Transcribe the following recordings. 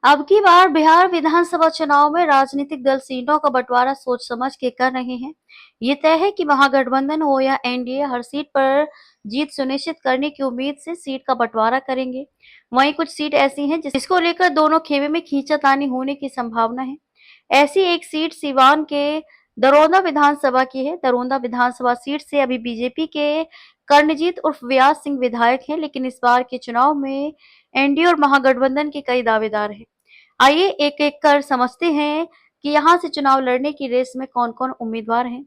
अब की बार बिहार विधानसभा चुनाव में राजनीतिक दल सीटों का बंटवारा सोच समझ के कर रहे हैं। ये तय है कि महागठबंधन हो या एनडीए हर सीट पर जीत सुनिश्चित करने की उम्मीद से सीट का बंटवारा करेंगे। वहीं कुछ सीट ऐसी हैं जिसको लेकर दोनों खेमे में खींचातानी होने की संभावना है। ऐसी एक सीट सीवान के दरौंदा विधानसभा की है। दरौंदा विधानसभा सीट से अभी बीजेपी के कर्णजीत उर्फ व्यास सिंह विधायक हैं, लेकिन इस बार के चुनाव में एनडीए और महागठबंधन के कई दावेदार हैं। आइए एक-एक कर समझते हैं कि यहाँ से चुनाव लड़ने की रेस में कौन-कौन उम्मीदवार हैं।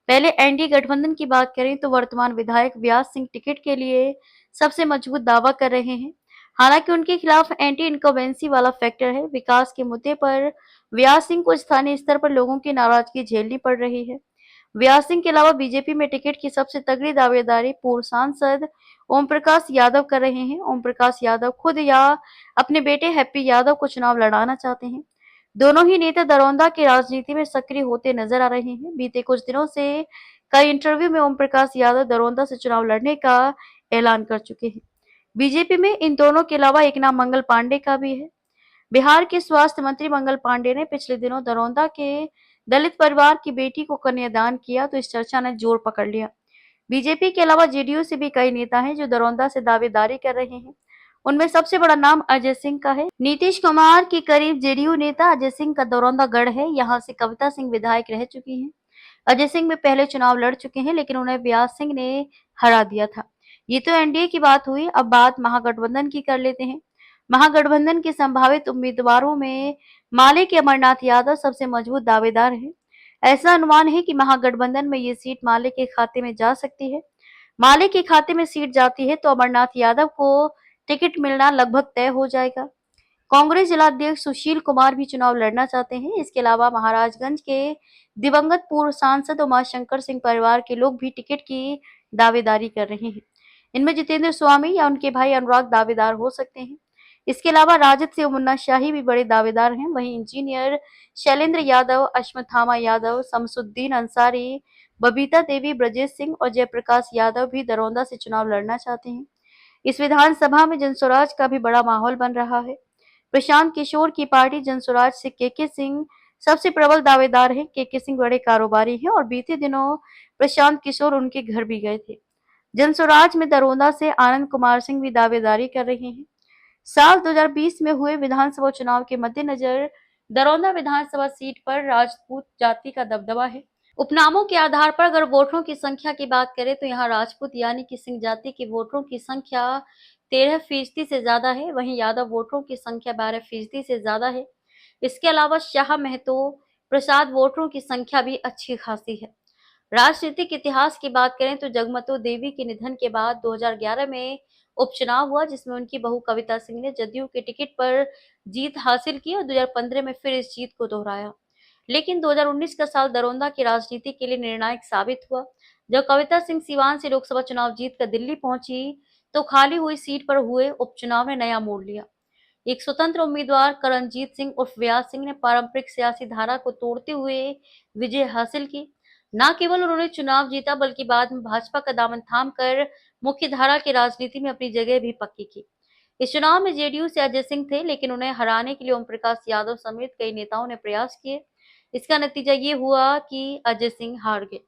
पहले एनडीए गठबंधन की बात करें तो वर्तमान विधायक व्यास सिंह टिकट के लिए सबसे मजबूत दावा कर रहे हैं। हालांकि उनके खिलाफ एंटी इनकम्बेंसी वाला फैक्टर है। विकास के मुद्दे पर व्यास सिंह को स्थानीय स्तर पर लोगों की नाराजगी झेलनी पड़ रही है। व्यास सिंह के अलावा बीजेपी में टिकट की सबसे तगड़ी दावेदारी पूर्व सांसद ओम प्रकाश यादव कर रहे हैं। ओम प्रकाश यादव खुद या अपने बेटे हैप्पी यादव को चुनाव लड़ाना चाहते हैं। दोनों ही नेता दरौंदा की राजनीति में सक्रिय होते नजर आ रहे हैं। बीते कुछ दिनों से कई इंटरव्यू में ओम प्रकाश यादव दरौंदा से चुनाव लड़ने का ऐलान कर चुके हैं। बीजेपी में इन दोनों के अलावा एक नाम मंगल पांडे का भी है। बिहार के स्वास्थ्य मंत्री मंगल पांडे ने पिछले दिनों दरौंदा के दलित परिवार की बेटी को कन्यादान किया, तो इस चर्चा ने जोर पकड़ लिया। बीजेपी के अलावा जेडीयू से भी कई नेता हैं जो दरौंदा से दावेदारी कर रहे हैं। उनमें सबसे बड़ा नाम अजय सिंह का है। नीतीश कुमार के करीब जेडीयू नेता अजय सिंह का दरौंदा गढ़ है। यहाँ से कविता सिंह विधायक रह चुकी हैं। अजय सिंह में पहले चुनाव लड़ चुके हैं, लेकिन उन्हें व्यास सिंह ने हरा दिया था। ये तो एनडीए की बात हुई। अब बात महागठबंधन की कर लेते हैं। महागठबंधन के संभावित उम्मीदवारों में माले के अमरनाथ यादव सबसे मजबूत दावेदार हैं। ऐसा अनुमान है कि महागठबंधन में ये सीट माले के खाते में जा सकती है। माले के खाते में सीट जाती है तो अमरनाथ यादव को टिकट मिलना लगभग तय हो जाएगा। कांग्रेस जिलाध्यक्ष सुशील कुमार भी चुनाव लड़ना चाहते हैं। इसके अलावा महाराजगंज के दिवंगत पूर्व सांसद उमाशंकर सिंह परिवार के लोग भी टिकट की दावेदारी कर रहे हैं। इनमें जितेंद्र स्वामी या उनके भाई अनुराग दावेदार हो सकते हैं। इसके अलावा राजद से मुन्ना शाही भी बड़े दावेदार हैं। वहीं इंजीनियर शैलेंद्र यादव, अश्वत्थामा यादव, शमसुद्दीन अंसारी, बबीता देवी, ब्रजेश सिंह और जयप्रकाश यादव भी दरौंदा से चुनाव लड़ना चाहते हैं। इस विधानसभा में जनसुराज का भी बड़ा माहौल बन रहा है। प्रशांत किशोर की पार्टी जनसुराज से केके सिंह सबसे प्रबल दावेदार हैं। केके सिंह बड़े कारोबारी हैं और बीते दिनों प्रशांत किशोर उनके घर भी गए थे। जनसुराज में दरौंदा से आनंद कुमार सिंह भी दावेदारी कर रहे हैं। साल 2020 में हुए विधानसभा चुनाव के मद्देनजर दरौंदा विधानसभा सीट पर राजपूत जाति का दबदबा है। उपनामों के आधार पर अगर वोटरों की संख्या की बात करें तो यहाँ राजपूत यानी कि सिंह जाति के वोटरों की संख्या 13% से ज्यादा है। वहीं यादव वोटरों की संख्या 12% से ज्यादा है। इसके अलावा शाह, महतो, प्रसाद वोटरों की संख्या भी अच्छी खासी है। राजनीतिक इतिहास की बात करें तो जगमतो देवी के निधन के बाद 2011 में उपचुनाव हुआ, जिसमें उनकी बहू कविता सिंह ने जदयू के टिकट पर जीत हासिल की और 2015 में फिर इस जीत को दोहराया। लेकिन 2019 का साल दरौंदा की राजनीति के लिए निर्णायक साबित हुआ। जब कविता सिंह सीवान से लोकसभा चुनाव जीतकर दिल्ली पहुंची तो खाली हुई सीट पर हुए उपचुनाव ने नया मोड़ लिया। एक स्वतंत्र उम्मीदवार करणजीत सिंह उर्फ व्यास सिंह ने पारंपरिक सियासी धारा को तोड़ते हुए विजय हासिल की। न केवल उन्होंने चुनाव जीता बल्कि बाद में भाजपा का दामन थामकर मुख्य धारा की राजनीति में अपनी जगह भी पक्की की। इस चुनाव में जेडीयू से अजय सिंह थे, लेकिन उन्हें हराने के लिए ओम प्रकाश यादव समेत कई नेताओं ने प्रयास किए। इसका नतीजा ये हुआ कि अजय सिंह हार गए।